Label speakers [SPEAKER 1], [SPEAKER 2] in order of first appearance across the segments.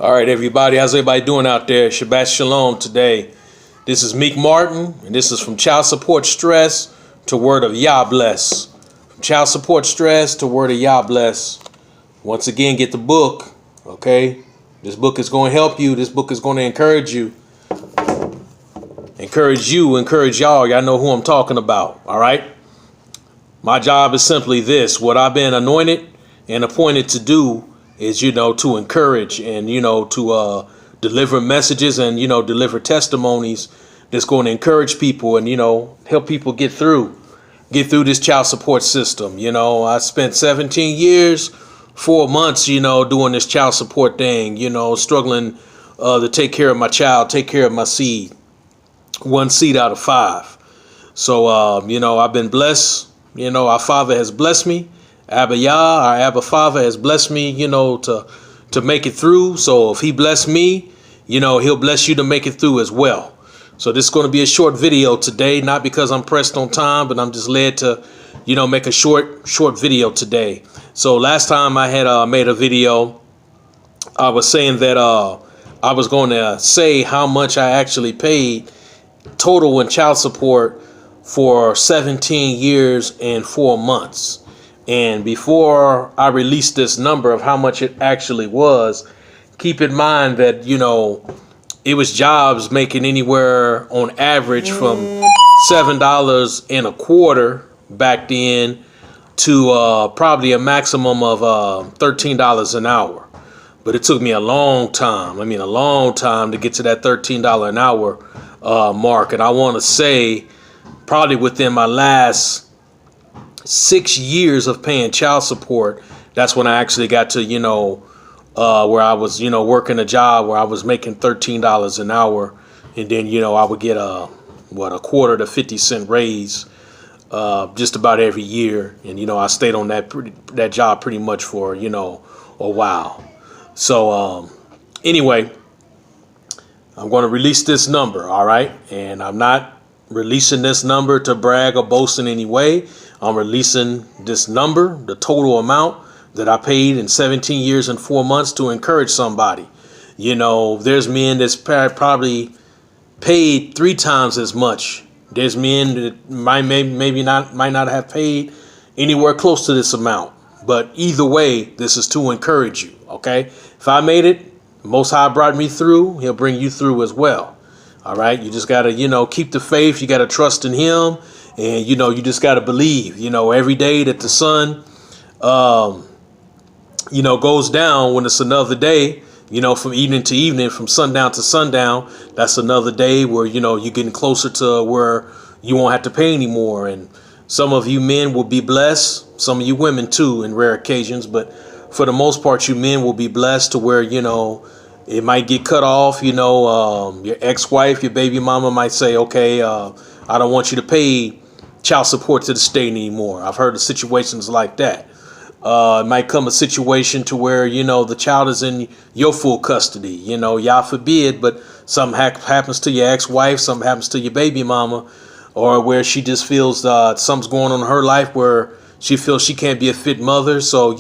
[SPEAKER 1] All right, everybody. How's everybody doing out there? Shabbat Shalom today. This is Meek Martin, and this is From Child Support Stress to Word of Yah Bless. From Child Support Stress to Word of Yah Bless. Once again, get the book, okay? This book is going to help you. This book is going to encourage you. Encourage y'all. Y'all know who I'm talking about, all right? My job is simply this. What I've been anointed and appointed to do is, to encourage and, to deliver messages and, deliver testimonies that's going to encourage people and, help people get through this child support system. I spent 17 years, 4 months, doing this child support thing, struggling to take care of my child, take care of my seed, 1 seed out of 5. So, I've been blessed. Our Father has blessed me. Abba Yah, our Abba Father, has blessed me, to make it through. So if he blessed me, he'll bless you to make it through as well. So this is going to be a short video today, not because I'm pressed on time, but I'm just led to, make a short video today. So last time I had made a video, I was saying that I was going to say how much I actually paid total in child support for 17 years and 4 months. And before I release this number of how much it actually was, keep in mind that, it was jobs making anywhere on average from $7.25 back then to probably a maximum of $13 an hour. But it took me a long time to get to that $13 an hour mark. And I want to say probably within my last 6 years of paying child support, that's when I actually got to, where I was, working a job where I was making $13 an hour. And then, I would get a quarter to 50-cent raise just about every year. And, I stayed on that job pretty much for, a while. So anyway, I'm going to release this number. All right. And I'm not releasing this number to brag or boast in any way. I'm releasing this number, the total amount that I paid in 17 years and 4 months to encourage somebody. There's men that's probably paid 3 times as much. There's men that might not have paid anywhere close to this amount. But either way, this is to encourage you. Okay. If I made it, Most High brought me through, he'll bring you through as well. All right. You just got to, keep the faith. You got to trust in him. And, you just got to believe, every day that the sun, goes down, when it's another day, from evening to evening, from sundown to sundown, that's another day where, you're getting closer to where you won't have to pay anymore. And some of you men will be blessed. Some of you women, too, in rare occasions. But for the most part, you men will be blessed to where, it might get cut off. Your ex-wife, your baby mama might say, OK, I don't want you to pay child support to the state anymore. I've heard of situations like that. It might come a situation to where, the child is in your full custody, Yah forbid, but something happens to your ex-wife, something happens to your baby mama, or where she just feels something's going on in her life where she feels she can't be a fit mother. So,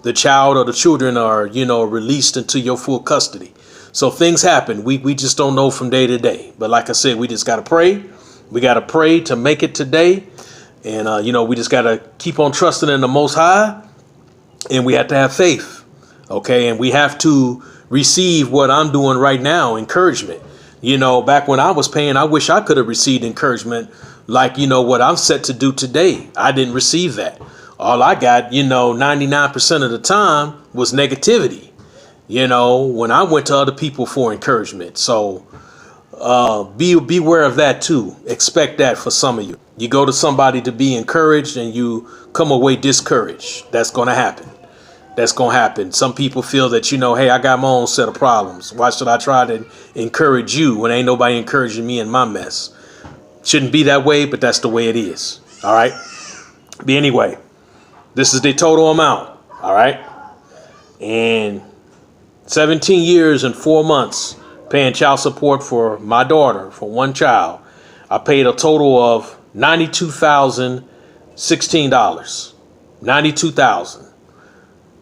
[SPEAKER 1] the child or the children are, released into your full custody. So things happen. We just don't know from day to day. But like I said, we just got to pray. We got to pray to make it today. And, we just got to keep on trusting in the Most High. And we have to have faith. OK, and we have to receive what I'm doing right now, encouragement. Back when I was paying, I wish I could have received encouragement like, what I'm set to do today. I didn't receive that. All I got, 99% of the time was negativity, when I went to other people for encouragement. So beware of that, too. Expect that for some of you. You go to somebody to be encouraged and you come away discouraged. That's going to happen. That's going to happen. Some people feel that, hey, I got my own set of problems. Why should I try to encourage you when ain't nobody encouraging me in my mess? Shouldn't be that way, but that's the way it is. All right. But anyway, this is the total amount. All right. And 17 years and 4 months paying child support for my daughter, for one child. I paid a total of $92,016. $92,000.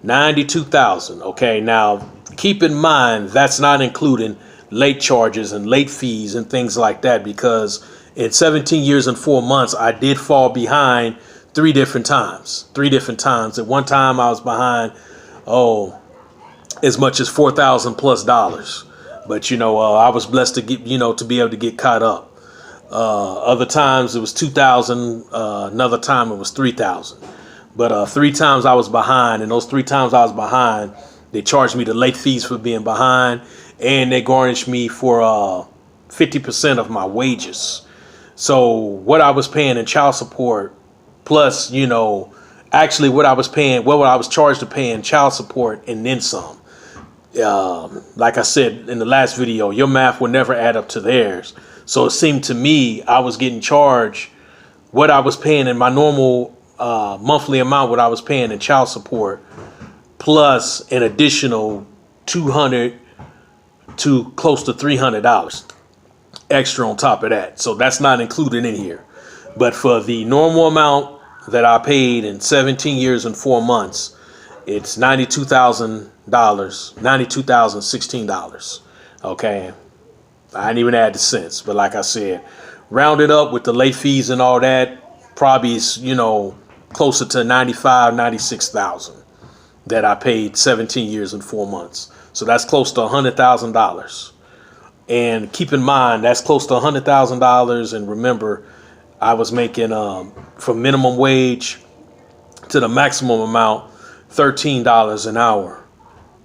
[SPEAKER 1] $92,000. Okay, now Keep in mind, that's not including late charges and late fees and things like that, because in 17 years and 4 months, I did fall behind three different times. At one time, I was behind, as much as $4,000+. But, I was blessed to get, to be able to get caught up. Other times it was 2,000. Another time it was 3,000. But 3 times I was behind, and those 3 times I was behind, they charged me the late fees for being behind, and they garnished me for 50% of my wages. So what I was paying in child support, plus, actually what I was charged to pay in child support, and then some. Like I said in the last video, your math will never add up to theirs. So it seemed to me I was getting charged what I was paying in my normal monthly amount, what I was paying in child support, plus an additional $200 to close to $300 extra on top of that. So that's not included in here. But for the normal amount that I paid in 17 years and 4 months, it's $92,016. Okay. I didn't even add the cents. But like I said, rounded up with the late fees and all that, probably is, closer to 96,000 that I paid 17 years and 4 months. So that's close to $100,000. And keep in mind, that's close to $100,000. And remember, I was making from minimum wage to the maximum amount, $13 an hour.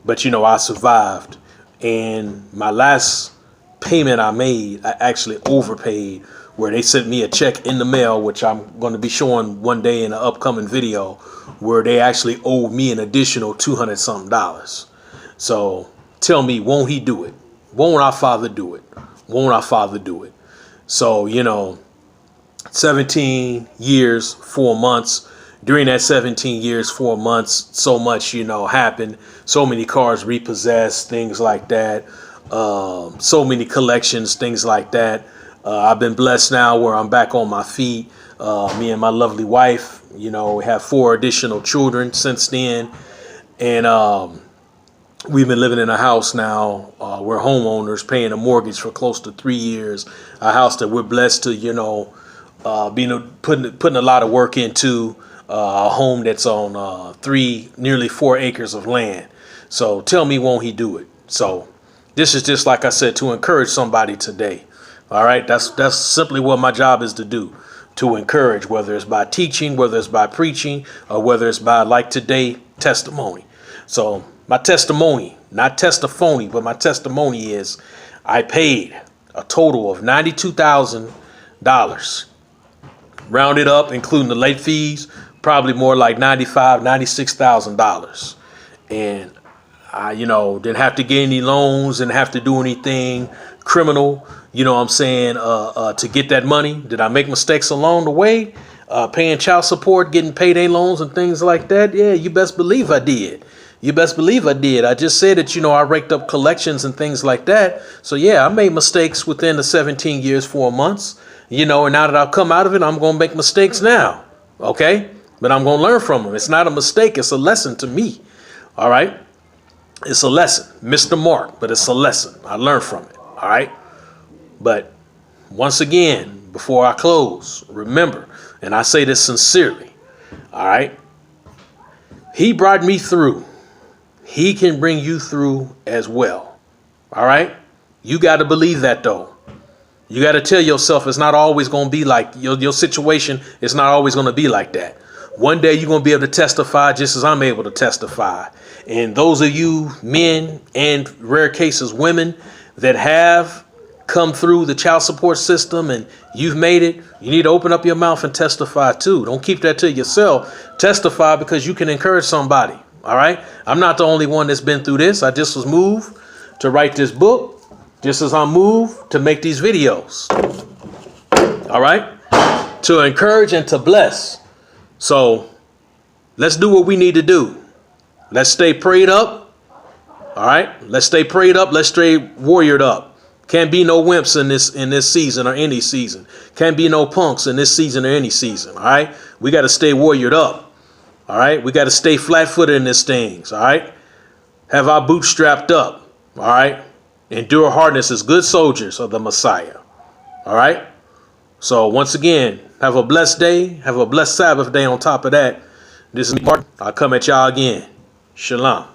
[SPEAKER 1] But, I survived. And my last payment I made, I actually overpaid, where they sent me a check in the mail, which I'm going to be showing one day in an upcoming video, where they actually owed me an additional $200-something. So tell me, won't he do it? Won't our Father do it? Won't our Father do it? So, 17 years, 4 months. During that 17 years, 4 months, so much, happened. So many cars repossessed, things like that. So many collections, things like that. I've been blessed now where I'm back on my feet. Me and my lovely wife, we have 4 additional children since then. And we've been living in a house now. We're homeowners, paying a mortgage for close to 3 years. A house that we're blessed to, putting a lot of work into. A home that's on nearly 4 acres of land. So tell me, won't he do it? So this is just, like I said, to encourage somebody today. All right. That's simply what my job is to do, to encourage, whether it's by teaching, whether it's by preaching, or whether it's by, like today, testimony. So my testimony, not testaphony, but my testimony is I paid a total of $92,000, rounded up, including the late fees, probably more like $96,000. And I, didn't have to get any loans, didn't have to do anything criminal, to get that money. Did I make mistakes along the way? Paying child support, getting payday loans and things like that? Yeah, you best believe I did. You best believe I did. I just said that, I raked up collections and things like that. So, yeah, I made mistakes within the 17 years, 4 months, and now that I've come out of it, I'm going to make mistakes now. OK, but I'm going to learn from them. It's not a mistake. It's a lesson to me. All right. It's a lesson. Missed the mark, but it's a lesson. I learned from it. All right. But once again, before I close, remember, and I say this sincerely. All right. He brought me through. He can bring you through as well. All right. You got to believe that, though. You got to tell yourself it's not always going to be like your situation. It's not always going to be like that. One day you're going to be able to testify just as I'm able to testify. And those of you men and rare cases women that have come through the child support system and you've made it, you need to open up your mouth and testify too. Don't keep that to yourself. Testify because you can encourage somebody. All right. I'm not the only one that's been through this. I just was moved to write this book, just as I'm moved to make these videos. All right. To encourage and to bless. So let's do what we need to do. Let's stay prayed up. All right. Let's stay prayed up. Let's stay warriored up. Can't be no wimps in this season or any season. Can't be no punks in this season or any season. All right. We got to stay warriored up. All right. We got to stay flat footed in these things. All right. have our boots strapped up. All right. Endure hardness as good soldiers of the Messiah. All right. So once again, have a blessed day. Have a blessed Sabbath day on top of that. This is Martin. I'll come at y'all again. Shalom.